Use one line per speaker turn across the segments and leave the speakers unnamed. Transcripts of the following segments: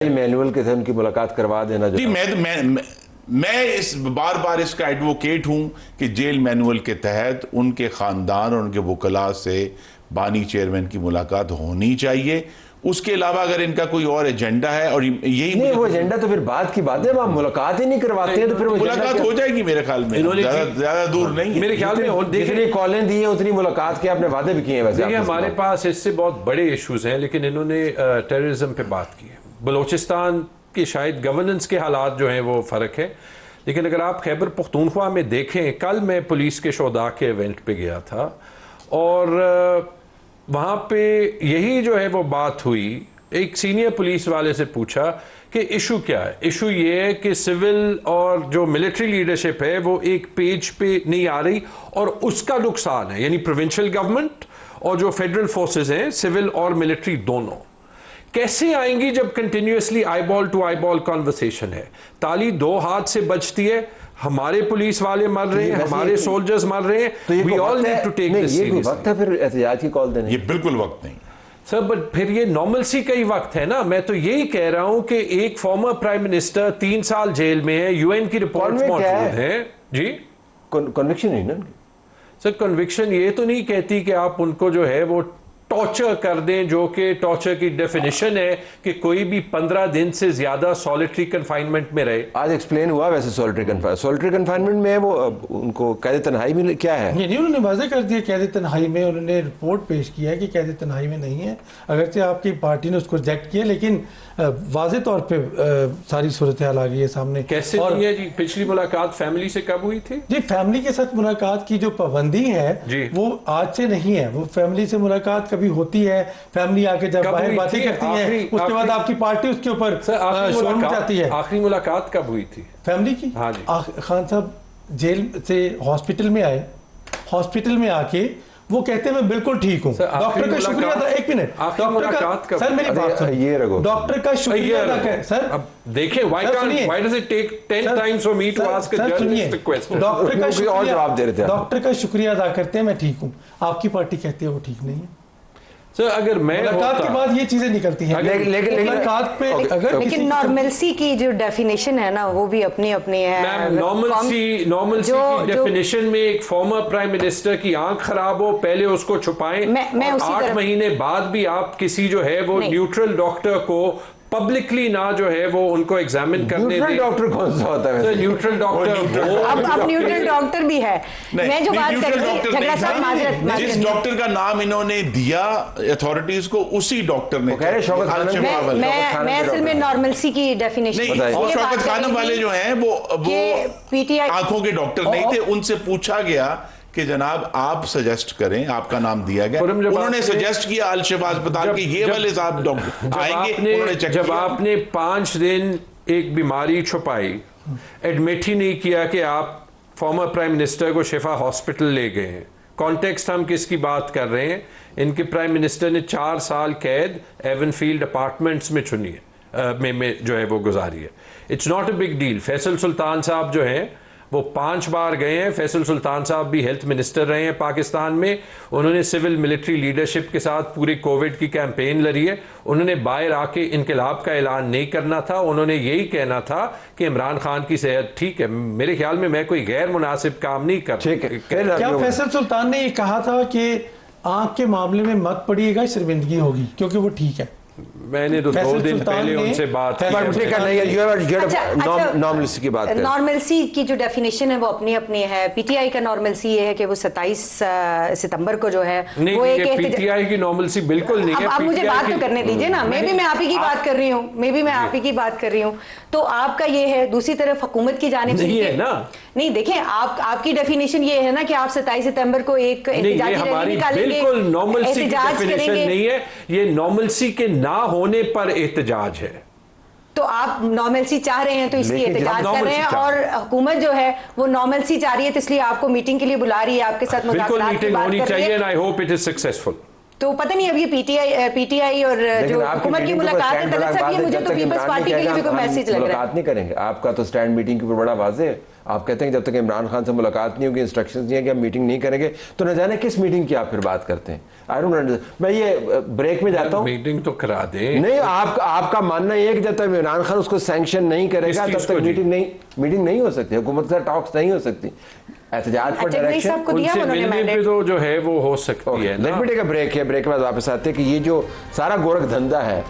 Manual के थे उनकी मुलाकात करवा देना जो
जी मैं इस बार बार इसका एडवोकेट हूं कि जेल मैनुअल के तहत उनके खानदान और उनके वकला से बानी चेयरमैन की मुलाकात होनी चाहिए। उसके अलावा अगर इनका कोई और एजेंडा है और यही
नहीं, वो एजेंडा तो फिर बात की बात है, आप मुलाकात ही नहीं करवाते हैं तो फिर
मुलाकात हो जाएगी मेरे ख्याल में, ज्यादा दूर नहीं है।
मेरे ख्याल में
जितनी कॉलें दी हैं उतनी मुलाकात के आपने वादे भी किए हैं। वैसे
हमारे पास इससे बहुत बड़े इश्यूज हैं, लेकिन इन्होंने टेररिज्म पे बात की है। बलोचिस्तान की शायद गवर्नेंस के हालात जो हैं वो फ़र्क है, लेकिन अगर आप खैबर पख्तूनख्वा में देखें, कल मैं पुलिस के शोधा के इवेंट पे गया था और वहाँ पे यही जो है वो बात हुई। एक सीनियर पुलिस वाले से पूछा कि इशू क्या है। इशू ये है कि सिविल और जो मिलिट्री लीडरशिप है वो एक पेज पे नहीं आ रही और उसका नुकसान है, यानी प्रोविंशियल गवर्नमेंट और जो फेडरल फोर्सेस हैं, सिविल और मिलिट्री दोनों कैसे आएंगी जब continuously eyeball to eyeball conversation है। ताली दो हाथ से बचती है, हमारे पुलिस वाले मर रहे हैं, हमारे सोल्जर्स मर रहे हैं।
तो
we all need to take this seriously.
वक्त है फिर एहतिजाज की कॉल देने?
ये बिल्कुल वक्त नहीं
सर, बट फिर ये नॉर्मलसी का ही वक्त है ना। मैं तो यही कह रहा हूं कि एक फॉर्मर प्राइम मिनिस्टर 3 साल जेल में है, यूएन की रिपोर्ट मौजूद है। जी
कन्विक्शन नहीं ना
सर, कन्विक्शन ये तो नहीं कहती कि आप उनको जो है वो टॉर्चर कर दें, जो कि टॉर्चर की डेफिनेशन है कि कोई भी 15 दिन से ज्यादा सॉलिटरी कन्फाइनमेंट में रहे।
आज एक्सप्लेन हुआ वैसे सॉलिटरी कन्फाइनमेंट में वो उनको कैद तन्हाई में क्या है?
नहीं, उन्होंने वाज़ेह कर दिया कैद तन्हाई में। उन्होंने रिपोर्ट पेश किया है कि कैद तन्हाई में नहीं है, अगरचे आपकी पार्टी ने उसको रिजेक्ट किया, लेकिन वाज़ेह तौर पे सारी सूरत हाल आ गई है सामने।
कैसे और नहीं है जी? पिछली मुलाकात फैमिली से कब हुई थी?
जी, फैमिली के साथ मुलाकात की जो पाबंदी है वो आज से नहीं है। वो फैमिली से मुलाकात कभी होती है, फैमिली आके जब बाहर बातें करती है, उसके बाद आपकी पार्टी उसके ऊपर शोर मचाती है।
आखिरी मुलाकात कब हुई थी
फैमिली की?
हाँ जी।
खान साहब जेल से हॉस्पिटल में आए, हॉस्पिटल में आके वो कहते हैं मैं बिल्कुल ठीक हूँ। डॉक्टर का शुक्रिया अदा। एक मिनट, डॉक्टर का सर मेरी बात सुनिए। डॉक्टर का शुक्रिया अदा करें सर।
अब देखिए, why does it take 10 times for me to ask a journalist a question?
Doctor का
और जवाब दे रहे थे।
डॉक्टर का शुक्रिया अदा करते हैं मैं ठीक हूँ, आपकी पार्टी कहती है वो ठीक नहीं है।
सर, अगर मैं
मुलाकात के बाद ये चीजें निकलती हैं,
लेकिन नॉर्मलसी की जो डेफिनेशन है ना वो भी अपनी अपनी है।
नॉर्मल्सी की डेफिनेशन में एक फॉर्मर प्राइम मिनिस्टर की आंख खराब हो, पहले उसको छुपाएं,
मैं
8 महीने बाद भी आप किसी जो है वो न्यूट्रल डॉक्टर को पब्लिकली ना जो है वो उनको एग्जामिन करने दें।
डॉक्टर कौन सा होता है?
न्यूट्रल डॉक्टर
अब न्यूट्रल डॉक्टर भी है। मैं जो बात कर रही हूं, झगड़ा साहब माजरत,
जिस डॉक्टर का नाम इन्होंने दिया अथॉरिटीज को, उसी डॉक्टर ने
मैं असल में नॉर्मलसी की डेफिनेशन
और शौकत खानम वाले जो हैं वो पीटीआई आंखों के डॉक्टर नहीं थे। उनसे पूछा गया कि जनाब आप सजेस्ट करें, आपका नाम दिया गया, उन्होंने सजेस्ट किया अल शिफा अस्पताल के ये वाले साहब डॉक्टर आएंगे, उन्होंने चेक किया।
जब आपने 5 दिन एक बीमारी छुपाई, एडमिट ही नहीं किया कि आप फॉर्मर प्राइम मिनिस्टर को शिफा हॉस्पिटल ले गए हैं। कॉन्टेक्स्ट हम किसकी बात कर रहे हैं? इनके प्राइम मिनिस्टर ने 4 साल कैद एवनफील्ड अपार्टमेंट्स में चुनी है, में जो है वो गुजारी है। It's not a big deal. Faisal Sultan साहब जो हैं वो 5 बार गए हैं। फैसल सुल्तान साहब भी हेल्थ मिनिस्टर रहे हैं पाकिस्तान में। उन्होंने सिविल मिलिट्री लीडरशिप के साथ पूरी कोविड की कैंपेन लड़ी है। उन्होंने बाहर आके इनकलाब का ऐलान नहीं करना था, उन्होंने यही कहना था कि इमरान खान की सेहत ठीक है। मेरे ख्याल में मैं कोई गैर मुनासिब काम नहीं कर।
क्या फैसल सुल्तान ने ये कहा था कि आंख के मामले में मत पड़िएगा, शर्मिंदगी होगी, क्योंकि वो ठीक है?
मैंने तो 2 दिन पहले उनसे बात
नॉर्मलसी की बात। नॉर्मलसी की जो डेफिनेशन है वो अपनी अपनी है। पीटीआई का नॉर्मलसी ये है कि वो 27 सितंबर को जो है वो एक
पीटीआई की नॉर्मलसी बिल्कुल नहीं है।
आप मुझे बात तो करने दीजिए ना। मैं आप ही की बात कर रही हूँ, मैं आप ही की बात कर रही हूँ। तो आपका ये है, दूसरी तरफ हुकूमत की जानिब से
नहीं है ना।
नहीं, देखें आपकी डेफिनेशन ये है ना कि आप 27 सितंबर को एक एहतिजाजी रैली निकालेंगे।
बिल्कुल नॉर्मलसी की डेफिनेशन नहीं है, ये नॉर्मलसी के ना होने पर एहतजाज है।
तो आप नॉर्मलसी चाह रहे हैं तो इसलिए एहतजाज कर रहे हैं, और हुकूमत जो है वो नॉर्मलसी चाह रही है तो इसलिए आपको मीटिंग के लिए बुला रही है, आपके साथ मुलाकात की बात कर रही है।
I hope it is successful.
तो पता नहीं अब ये पीटीआई और जो हुकूमत की मुलाकात है, तलत साहब ये मुझे तो पीपल्स पार्टी के लिए भी कोई मैसेज लग रहा है।
मुलाकात नहीं करेंगे, आपका तो स्टैंड मीटिंग के ऊपर बड़ा वाज़ेह है। आप कहते हैं कि जब तक इमरान खान से मुलाकात नहीं होगी, इंस्ट्रक्शंस नहीं है कि हम मीटिंग नहीं करेंगे, तो न जाने किस मीटिंग की आप फिर बात करते हैं। I don't understand. मैं ये ब्रेक में जाता हूँ,
मीटिंग तो करा दें।
नहीं, आपका मानना ये है कि जब तक इमरान खान उसको सैंक्शन नहीं करेगा तब तक मीटिंग नहीं हो सकती, हुकूमत के साथ टॉक्स नहीं हो सकती, एहतजाज पर डायरेक्शन
पे तो जो है वो हो सकती है।
Let me take a break है, ब्रेक के बाद वापस आते हैं कि ये जो सारा गोरख धंधा है,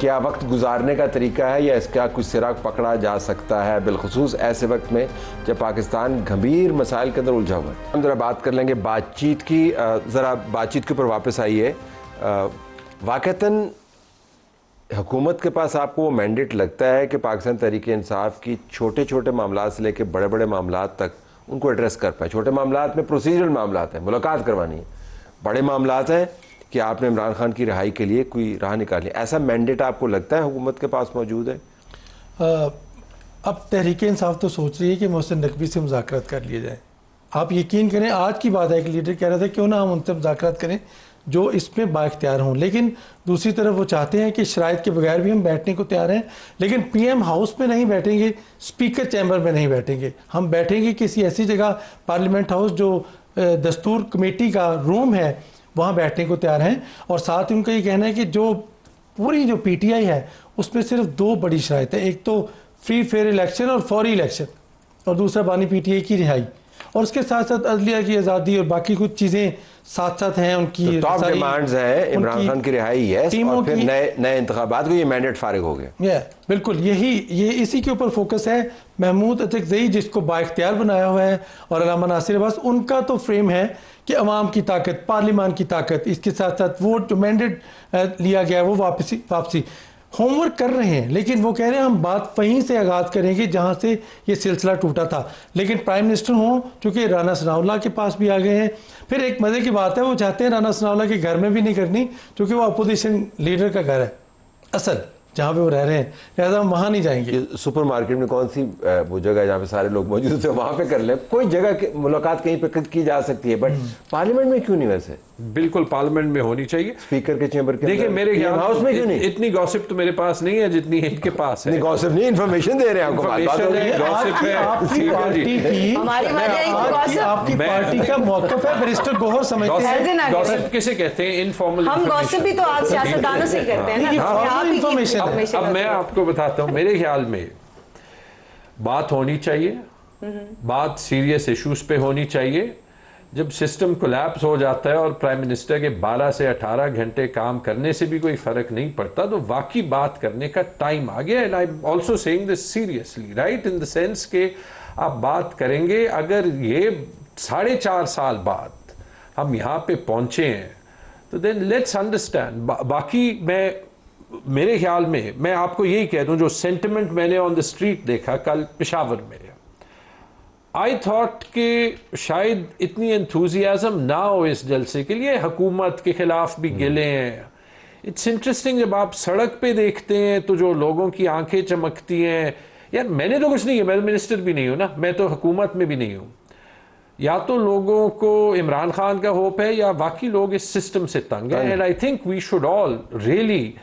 क्या वक्त गुजारने का तरीका है या इसका कुछ सिरा पकड़ा जा सकता है, बिलखुसूस ऐसे वक्त में जब पाकिस्तान गंभीर मसाइल के अंदर उलझा हुआ है। हम ज़रा बात कर लेंगे बातचीत की, ज़रा बातचीत के ऊपर वापस आइए। वाक़तन हुकूमत के पास आपको वो मैंडेट लगता है कि पाकिस्तान तहरीक इंसाफ की छोटे छोटे मामला से लेकर बड़े बड़े मामला तक उनको एड्रेस कर पाए? छोटे मामला में प्रोसीजरल मामला हैं, मुलाकात करवानी है, बड़े मामला हैं कि आपने इमरान खान की रिहाई के लिए कोई राह निकाली, ऐसा मैंडेट आपको लगता है हुकूमत के पास मौजूद है?
अब तहरीक इंसाफ तो सोच रही है कि मोहसिन नकवी से मुज़ाकरात कर लिए जाए। आप यकीन करें, आज की बात है, एक लीडर कह रहा था क्यों ना हम उनसे मुज़ाकरात करें जो इसमें बाइख्तियार हों, लेकिन दूसरी तरफ वो चाहते हैं कि शराइत के बगैर भी हम बैठने को तैयार हैं, लेकिन PM हाउस में नहीं बैठेंगे, स्पीकर चैम्बर में नहीं बैठेंगे, हम बैठेंगे किसी ऐसी जगह, पार्लियामेंट हाउस जो दस्तूर कमेटी का रूम है, वहाँ बैठने को तैयार हैं। और साथ ही उनका ये कहना है कि जो पूरी जो PTI है उसमें सिर्फ 2 बड़ी शराइत है, एक तो फ्री फेयर इलेक्शन और फौरी इलेक्शन, और दूसरा बानी PTI की रिहाई, और उसके साथ साथ अदलिया की आज़ादी और बाकी कुछ चीज़ें साथ साथ हैं उनकी।
टॉप डिमांड्स हैं इमरान खान की रिहाई है, और फिर नए इंतखाबात को ये मैंडेट फारिग हो गया।
बिल्कुल ये इसी के ऊपर फोकस है। महमूद अतिकज़ई जिसको बाइख्तियार बनाया हुआ है, और अल्लामा नासिर अब्बास, उनका तो फ्रेम है कि अवाम की ताकत, पार्लियामान की ताकत, इसके साथ साथ वो जो मैंडेट लिया गया वो वापसी होमवर्क कर रहे हैं, लेकिन वो कह रहे हैं हम बात वहीं से आगाज़ करेंगे जहां से ये सिलसिला टूटा था। लेकिन प्राइम मिनिस्टर हों, चूँकि राना सनाउल्लाह के पास भी आ गए हैं, फिर एक मज़े की बात है, वो चाहते हैं राना सनाउल्लाह के घर में भी नहीं करनी, क्योंकि वो अपोजिशन लीडर का घर है असल जहाँ पे वो रह रहे हैं, लिहाजा हम वहाँ नहीं जाएंगे।
सुपर मार्केट में कौन सी वो जगह है जहाँ पे सारे लोग मौजूद थे, वहाँ पे कर ले, कोई जगह मुलाकात कहीं पे की जा सकती है, बट पार्लियामेंट में क्यों नहीं? वैसे
बिल्कुल पार्लियामेंट में होनी चाहिए,
स्पीकर के चैम्बर के।
देखिए मेरे ख्याल
हाउस में क्यों नहीं?
इतनी गॉसिप तो मेरे पास नहीं है जितनी इनके पास है।
गॉसिप नहीं, इन्फॉर्मेशन दे रहे हैं आपको।
आपकी पार्टी का मौक़िफ़ है, बैरिस्टर गौहर समझते हैं।
गॉसिप किसे कहते हैं? इनफॉर्मल।
हम गॉसिप भी तो आप सियासतदानों से करते हैं ना।
अब मैं आपको बताता हूँ, मेरे ख्याल में बात होनी चाहिए, बात सीरियस इश्यूज पे होनी चाहिए। जब सिस्टम कोलैप्स हो जाता है और प्राइम मिनिस्टर के 12 से 18 घंटे काम करने से भी कोई फर्क नहीं पड़ता, तो वाकई बात करने का टाइम आ गया। And I am also saying this seriously, right, in the sense के आप बात करेंगे, अगर ये 4.5 साल बाद हम यहाँ पे पहुंचे हैं तो देन लेट्स अंडरस्टैंड। बाकी मेरे ख्याल में मैं आपको यही कह दूं, जो सेंटिमेंट मैंने ऑन द स्ट्रीट देखा कल पेशावर में, आई थॉट कि शायद इतनी एंथुजियाज्म ना हो इस जलसे के लिए, हुकूमत के खिलाफ भी गिले हैं। इट्स इंटरेस्टिंग, जब आप सड़क पे देखते हैं तो जो लोगों की आंखें चमकती हैं, यार मैंने तो कुछ नहीं किया, मैं तो मिनिस्टर भी नहीं हूं ना, मैं तो हुकूमत में भी नहीं हूं। या तो लोगों को इमरान खान का होप है या बाकी लोग इस सिस्टम से तंग हैं। And I think we should all really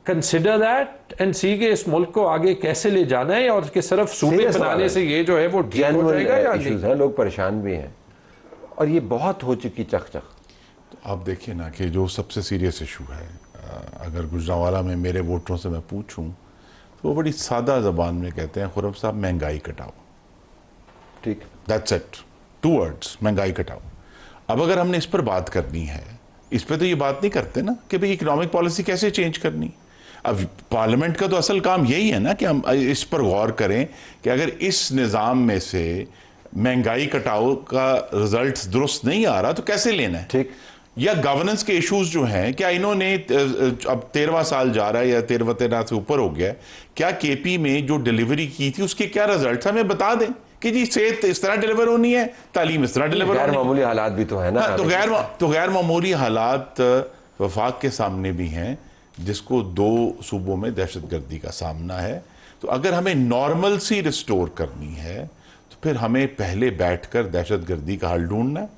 consider that and see के इस मुल्क को आगे कैसे ले जाना है, और कि सिर्फ सूबे बनाने से ये जो है वो ठीक हो जाएगा या
इश्यूज हैं, लोग परेशान भी हैं, और ये बहुत हो चुकी चक।
तो आप देखिए ना कि जो सबसे सीरियस इशू है, अगर गुजरांवाला में मेरे वोटरों से मैं पूछूं तो वो बड़ी सादा ज़बान में कहते हैं, खुरम साहब महंगाई घटाओ,
ठीक,
दैट्स इट, 2 words, महंगाई घटाओ। अब अगर हमने इस पर बात करनी है, इस पर तो ये बात नहीं करते ना कि भाई इकोनॉमिक पॉलिसी कैसे चेंज करनी। अब पार्लियामेंट का तो असल काम यही है ना कि हम इस पर गौर करें कि अगर इस निज़ाम में से महंगाई घटाओ का रिजल्ट दुरुस्त नहीं आ रहा तो कैसे लेना है, ठीक, या गवर्नेंस के इश्यूज जो हैं, क्या इन्होंने अब 13वां साल जा रहा है या 13 से ऊपर हो गया, क्या KP में जो डिलीवरी की थी उसके क्या रिजल्ट हमें बता दें कि जी सेहत इस तरह डिलीवर होनी है, तालीम इस तरह डिलीवर होनी है।
गैर मामूली हालात भी तो है ना।
तो गैर मामूली हालात वफाक के सामने भी हैं, जिसको 2 सूबों में दहशतगर्दी का सामना है। तो अगर हमें नॉर्मल सी रिस्टोर करनी है तो फिर हमें पहले बैठकर दहशतगर्दी का हल ढूंढना है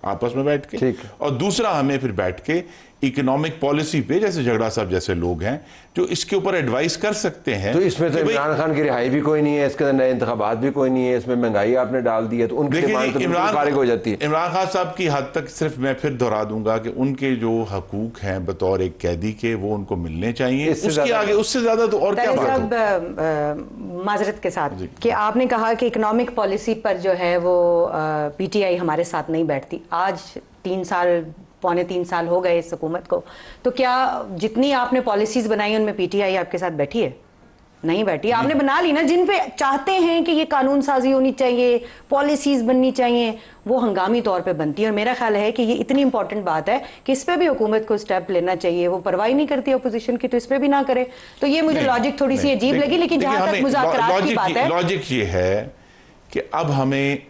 आपस में बैठ के, और दूसरा हमें फिर बैठ के इकोनॉमिक पॉलिसी पे, जैसे झगड़ा साहब जैसे लोग हैं जो इसके ऊपर एडवाइस कर सकते हैं।
तो इसमें तो इमरान खान की रिहाई भी कोई नहीं है, इसके अंदर नए इंतखाबात भी कोई नहीं है, इसमें महंगाई आपने डाल दी है, तो उनकी डिमांड तो बिल्कुल खारिज हो जाती है।
इमरान खान साहब की हद तक सिर्फ मैं फिर दोहरा दूंगा कि उनके जो हकूक हैं बतौर एक कैदी के, वो उनको मिलने चाहिए, उसके आगे उससे ज्यादा तो और क्या बात है।
माजरत के साथ कि आपने कहा कि इकोनॉमिक पॉलिसी पर जो है वो पीटीआई हमारे साथ नहीं बैठती। आज 3 3 साल हो गए इस हुकूमत को, तो क्या जितनी आपने पॉलिसीज बनाई उनमें पीटीआई आपके साथ बैठी है? नहीं बैठी। आपने बना ली ना, जिन पे चाहते हैं कि ये कानून साजी होनी चाहिए, पॉलिसीज बननी चाहिए, वो हंगामी तौर पे बनती है। और मेरा ख्याल है कि ये इतनी इंपॉर्टेंट बात है कि इस पे भी हुकूमत को स्टेप लेना चाहिए। वो परवाही नहीं करती अपोजिशन की, तो इस पे भी ना करे। तो ये मुझे लॉजिक थोड़ी सी अजीब लगी। लेकिन जहां तक मुज़ाकरात की बात है,
लॉजिक ये है कि अब हमें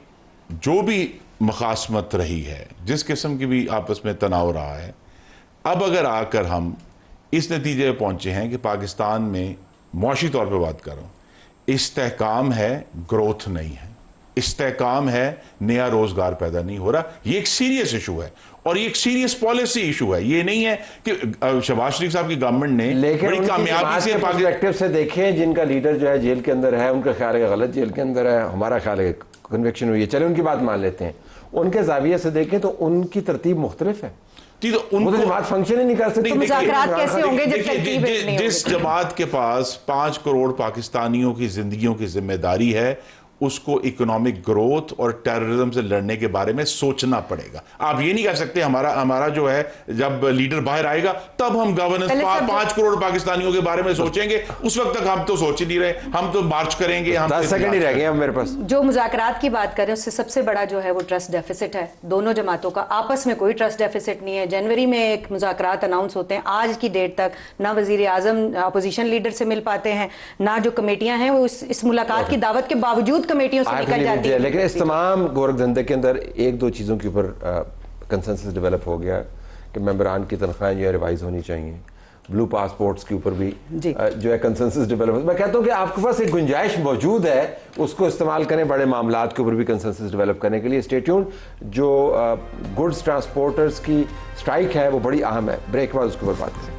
जो भी मुखासमत रही है, जिस किस्म की भी आपस में तनाव रहा है, अब अगर आकर हम इस नतीजे पर पहुंचे हैं कि पाकिस्तान में मुआशी तौर पे बात कर रहा हूं, इस्तेहकाम है, ग्रोथ नहीं है, इस्तेहकाम है, नया रोजगार पैदा नहीं हो रहा। ये एक सीरियस इशू है और ये एक सीरियस पॉलिसी इशू है। ये नहीं है कि शहबाज शरीफ साहब की गवर्नमेंट ने बड़ी कामयाबी से
पर्सपेक्टिव से देखें, जिनका लीडर जो है जेल के अंदर है, उनका ख्याल है गलत जेल के अंदर है, हमारा ख्याल है कन्विक्शन हुई है, चले उनकी बात मान लेते हैं। उनके जाविये से देखें तो उनकी तरतीब मुख्तलिफ है,
तो उनको
जमात फंक्शन ही नहीं कर सकती।
कैसे होंगे जब
जिस जमात के पास 5 करोड़ पाकिस्तानियों की जिंदगियों की जिम्मेदारी है, उसको इकोनॉमिक ग्रोथ और टेररिज्म से लड़ने के बारे में सोचना पड़ेगा। आप ये नहीं कह सकते हमारा जो है जब लीडर बाहर आएगा तब हम गवर्नेंस 5 करोड़ पाकिस्तानियों के बारे में सोचेंगे, उस वक्त तक हम तो सोच ही नहीं रहे, हम तो मार्च करेंगे। हम
10 सेकंड ही रह गए मेरे पास।
जो मुज़ाकरात की बात करें उससे सबसे बड़ा जो है वो ट्रस्ट डेफिसिट है। दोनों जमातों का आपस में कोई ट्रस्ट डेफिसिट नहीं है। जनवरी में एक मुज़ाकरात अनाउंस होते हैं, आज की डेट तक ना वजीर आजम अपोजिशन लीडर से मिल पाते हैं, ना जो कमेटियां हैं वो इस मुलाकात की दावत के बावजूद कमेटियों से निकल जाती है।
लेकिन इस तमाम गोरख धंधे के अंदर 1-2 चीज़ों के ऊपर कंसेंसस डेवलप हो गया कि मेंबरान की तनख्वाहें जो है रिवाइज होनी चाहिए। ब्लू पासपोर्ट्स के ऊपर भी जो है कंसेंसस डेवलप। मैं कहता हूँ कि आपके पास एक गुंजाइश मौजूद है, उसको इस्तेमाल करें बड़े मामलात के ऊपर भी कंसेंसस डेवलप करने के लिए। Stay tuned. जो गुड्स ट्रांसपोर्टर्स की स्ट्राइक है वो बड़ी अहम है। ब्रेक बाद उसके ऊपर बात करें।